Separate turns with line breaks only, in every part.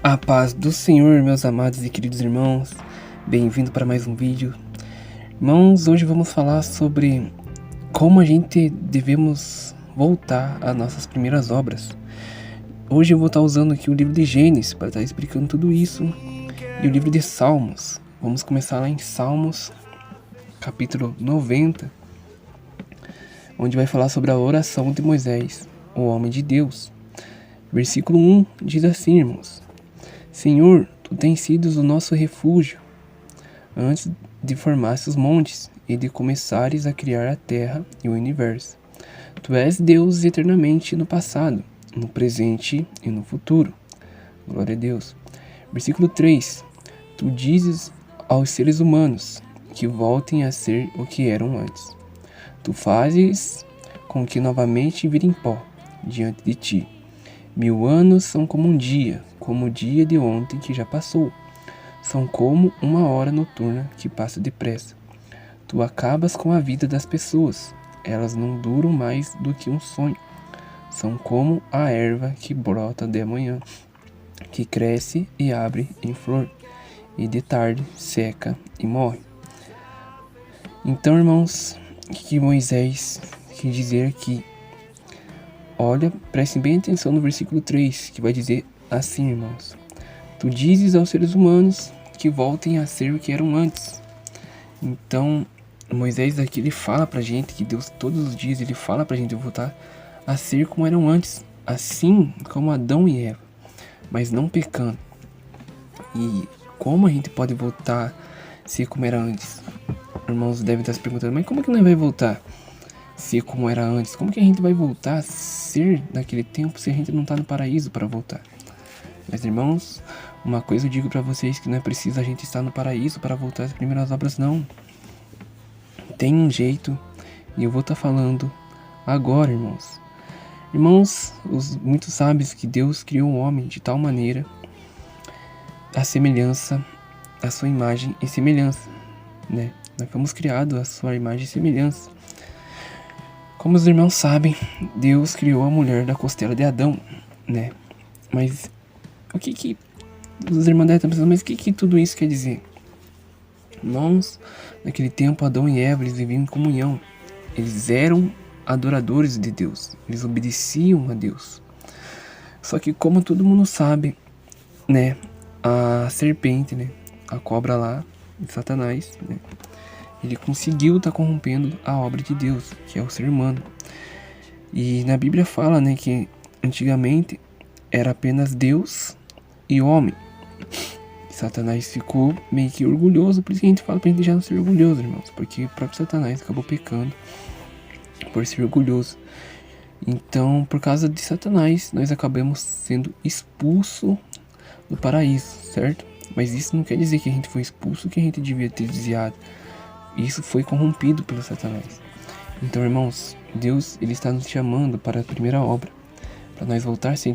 A paz do Senhor, meus amados e queridos irmãos, bem-vindo para mais um vídeo. Irmãos, hoje vamos falar sobre como a gente devemos voltar às nossas primeiras obras. Hoje eu vou estar usando aqui o livro de Gênesis para estar explicando tudo isso e o livro de Salmos. Vamos começar lá em Salmos, capítulo 90, onde vai falar sobre a oração de Moisés, o homem de Deus. Versículo 1 diz assim, irmãos: Senhor, tu tens sido o nosso refúgio, antes de formasse os montes e de começares a criar a terra e o universo. Tu és Deus eternamente no passado, no presente e no futuro. Glória a Deus. Versículo 3. Tu dizes aos seres humanos que voltem a ser o que eram antes. Tu fazes com que novamente virem pó diante de ti. 1000 anos são como um dia, como o dia de ontem que já passou. São como uma hora noturna que passa depressa. Tu acabas com a vida das pessoas. Elas não duram mais do que um sonho. São como a erva que brota de manhã, que cresce e abre em flor, e de tarde seca e morre. Então, irmãos, o que Moisés quis dizer aqui? Olha, prestem bem atenção no versículo 3, que vai dizer assim, irmãos: Tu dizes aos seres humanos que voltem a ser o que eram antes. Então, Moisés aqui, ele fala pra gente que Deus, todos os dias, ele fala pra gente voltar a ser como eram antes, assim como Adão e Eva, mas não pecando. E como a gente pode voltar a ser como era antes? Irmãos devem estar se perguntando, mas como que nós vai voltar a ser como era antes? Como que a gente vai voltar a ser naquele tempo se a gente não está no paraíso para voltar? Mas, irmãos, uma coisa eu digo para vocês, que não é preciso a gente estar no paraíso para voltar às primeiras obras, não. Tem um jeito, e eu vou estar falando agora, irmãos. Irmãos, muitos sabem que Deus criou o homem de tal maneira, a semelhança, a sua imagem e semelhança, né? Nós fomos criados a sua imagem e semelhança. Como os irmãos sabem, Deus criou a mulher da costela de Adão, né? Mas o que os irmãos devem estar pensando, mas o que tudo isso quer dizer? Irmãos, naquele tempo Adão e Eva, eles viviam em comunhão. Eles eram adoradores de Deus, eles obedeciam a Deus. Só que, como todo mundo sabe, né, a serpente, né, a cobra lá, Satanás, né, ele conseguiu estar corrompendo a obra de Deus, que é o ser humano. E na Bíblia fala, né, que antigamente era apenas Deus e homem. Satanás ficou meio que orgulhoso, por isso que a gente fala pra gente já não ser orgulhoso, irmãos, porque o próprio Satanás acabou pecando por ser orgulhoso. Então, por causa de Satanás, nós acabamos sendo expulsos do paraíso, certo? Mas isso não quer dizer que a gente foi expulso, que a gente devia ter desviado. Isso foi corrompido pelo Satanás. Então, irmãos, Deus, ele está nos chamando para a primeira obra, para nós voltar a ser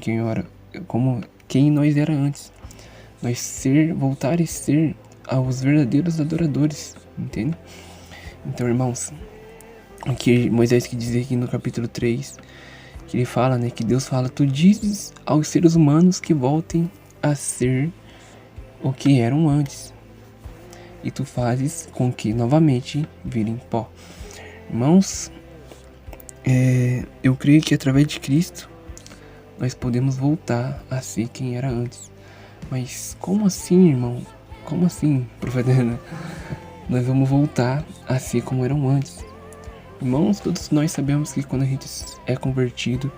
como quem nós era antes. Nós voltar a ser aos verdadeiros adoradores, entende? Então, irmãos, o que Moisés quer dizer aqui no capítulo 3, que ele fala, né, que Deus fala: Tu dizes aos seres humanos que voltem a ser o que eram antes, e tu fazes com que novamente virem pó. Irmãos, eu creio que através de Cristo nós podemos voltar a ser quem era antes. Mas como assim, irmão? Como assim, profeta? Nós vamos voltar a ser como eram antes. Irmãos, todos nós sabemos que quando a gente é convertido,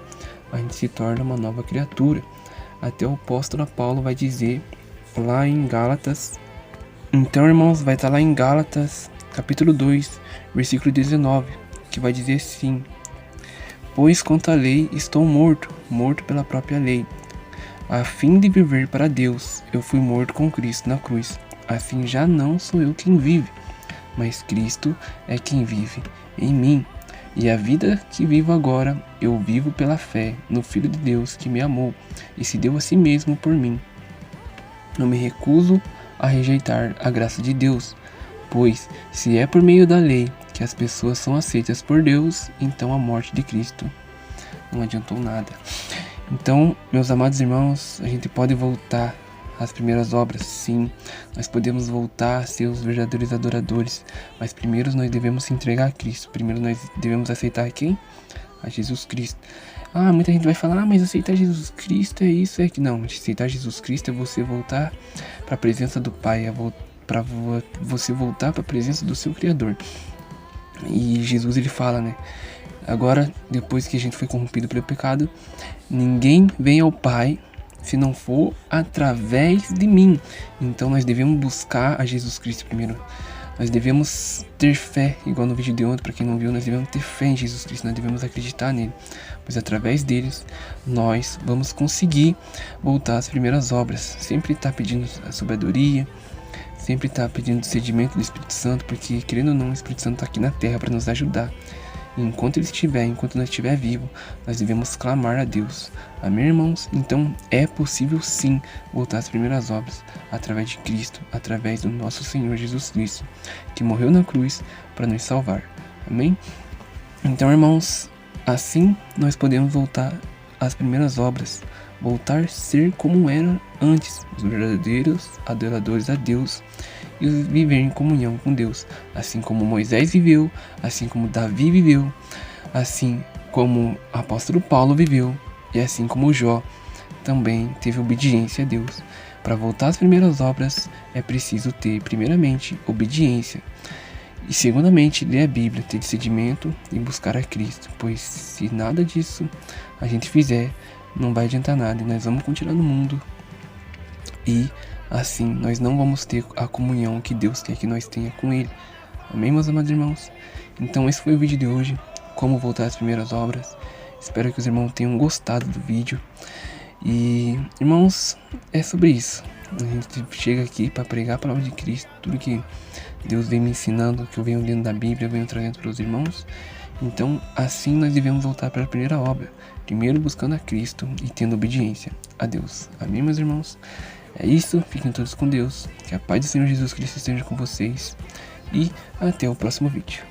a gente se torna uma nova criatura. Até o apóstolo Paulo vai dizer lá em Gálatas. Então, irmãos, vai estar lá em Gálatas, capítulo 2, versículo 19, que vai dizer assim: Pois quanto à lei estou morto pela própria lei, a fim de viver para Deus. Eu fui morto com Cristo na cruz. Assim já não sou eu quem vive, mas Cristo é quem vive em mim. E a vida que vivo agora, eu vivo pela fé no Filho de Deus que me amou e se deu a si mesmo por mim. Não me recuso a rejeitar a graça de Deus, pois se é por meio da lei que as pessoas são aceitas por Deus, então a morte de Cristo não adiantou nada. Então, meus amados irmãos, a gente pode voltar às primeiras obras. Sim, nós podemos voltar a ser os verdadeiros adoradores, mas primeiro nós devemos se entregar a Cristo. Primeiro nós devemos aceitar quem? A Jesus Cristo. Muita gente vai falar, mas aceitar Jesus Cristo é isso, é que não. Aceitar Jesus Cristo é você voltar para a presença do Pai, para você voltar para a presença do seu Criador. E Jesus, ele fala, né? Agora, depois que a gente foi corrompido pelo pecado, ninguém vem ao Pai se não for através de mim. Então nós devemos buscar a Jesus Cristo primeiro. Nós devemos ter fé, igual no vídeo de ontem, para quem não viu, nós devemos ter fé em Jesus Cristo, nós devemos acreditar nele, pois através deles nós vamos conseguir voltar às primeiras obras. Sempre está pedindo a sabedoria, sempre está pedindo o sedimento do Espírito Santo, porque querendo ou não, o Espírito Santo está aqui na terra para nos ajudar. E enquanto nós estiver vivo, nós devemos clamar a Deus. Amém, irmãos? Então é possível sim voltar às primeiras obras, através de Cristo, através do nosso Senhor Jesus Cristo, que morreu na cruz para nos salvar. Amém? Então, irmãos, assim nós podemos voltar às primeiras obras, voltar a ser como era antes, os verdadeiros adoradores a Deus, e viver em comunhão com Deus, assim como Moisés viveu, assim como Davi viveu, assim como o apóstolo Paulo viveu, e assim como Jó também teve obediência a Deus. Para voltar às primeiras obras é preciso ter, primeiramente, obediência, e segundamente, ler a Bíblia, ter discernimento e buscar a Cristo, pois se nada disso a gente fizer, não vai adiantar nada, e nós vamos continuar no mundo, e assim nós não vamos ter a comunhão que Deus quer que nós tenha com Ele. Amém, meus amados irmãos? Então esse foi o vídeo de hoje, como voltar às primeiras obras. Espero que os irmãos tenham gostado do vídeo. E, irmãos, é sobre isso. A gente chega aqui para pregar a palavra de Cristo, tudo que Deus vem me ensinando, que eu venho lendo da Bíblia, eu venho trazendo para os irmãos. Então, assim nós devemos voltar para a primeira obra, primeiro buscando a Cristo e tendo obediência a Deus. Amém, meus irmãos? É isso, fiquem todos com Deus, que a paz do Senhor Jesus Cristo esteja com vocês e até o próximo vídeo.